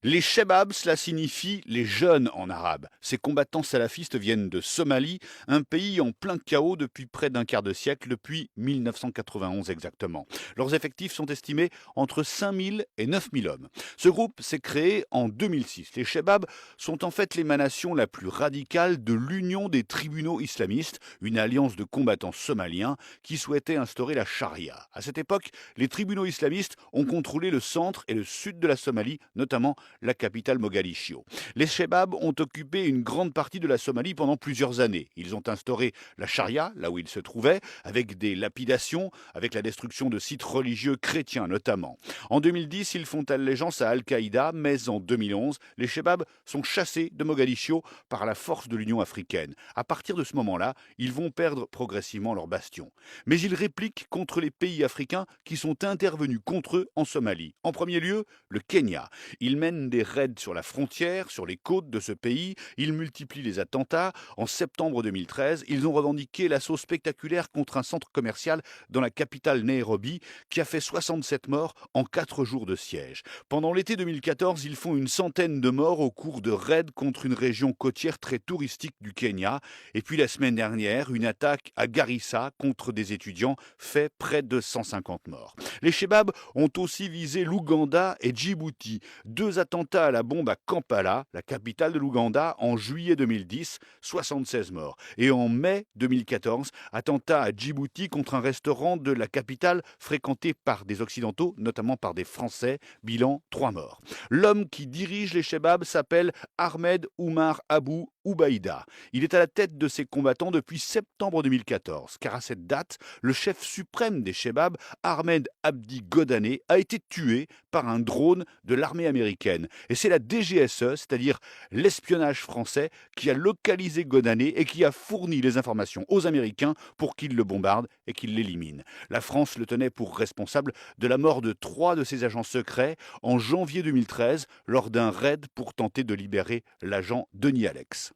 Les Chebabs, cela signifie les jeunes en arabe. Ces combattants salafistes viennent de Somalie, un pays en plein chaos depuis près d'un quart de siècle, depuis 1991 exactement. Leurs effectifs sont estimés entre 5000 et 9000 hommes. Ce groupe s'est créé en 2006. Les Chebabs sont en fait l'émanation la plus radicale de l'Union des tribunaux islamistes, une alliance de combattants somaliens qui souhaitait instaurer la charia. À cette époque, les tribunaux islamistes ont contrôlé le centre et le sud de la Somalie, notamment la capitale Mogadiscio. Les Chebabs ont occupé une grande partie de la Somalie pendant plusieurs années. Ils ont instauré la charia, là où ils se trouvaient, avec des lapidations, avec la destruction de sites religieux chrétiens notamment. En 2010, ils font allégeance à Al-Qaïda, mais en 2011, les Chebabs sont chassés de Mogadiscio par la force de l'Union africaine. À partir de ce moment-là, ils vont perdre progressivement leur bastion. Mais ils répliquent contre les pays africains qui sont intervenus contre eux en Somalie. En premier lieu, le Kenya. Ils mènent des raids sur la frontière, sur les côtes de ce pays. Ils multiplient les attentats. En septembre 2013, ils ont revendiqué l'assaut spectaculaire contre un centre commercial dans la capitale Nairobi qui a fait 67 morts en 4 jours de siège. Pendant l'été 2014, ils font une centaine de morts au cours de raids contre une région côtière très touristique du Kenya. Et puis la semaine dernière, une attaque à Garissa contre des étudiants fait près de 150 morts. Les Chebabs ont aussi visé l'Ouganda et Djibouti. 2 attentats à la bombe à Kampala, la capitale de l'Ouganda, en juillet 2010, 76 morts. Et en mai 2014, attentat à Djibouti contre un restaurant de la capitale fréquenté par des Occidentaux, notamment par des Français, bilan 3 morts. L'homme qui dirige les Chebabs s'appelle Ahmed Oumar Abou Oubaïda. Il est à la tête de ces combattants depuis septembre 2014, car à cette date, le chef suprême des Chebabs, Ahmed Abdi Godane, a été tué par un drone de l'armée américaine. Et c'est la DGSE, c'est-à-dire l'espionnage français, qui a localisé Godane et qui a fourni les informations aux Américains pour qu'ils le bombardent et qu'ils l'éliminent. La France le tenait pour responsable de la mort de 3 de ses agents secrets en janvier 2013 lors d'un raid pour tenter de libérer l'agent Denis Alex.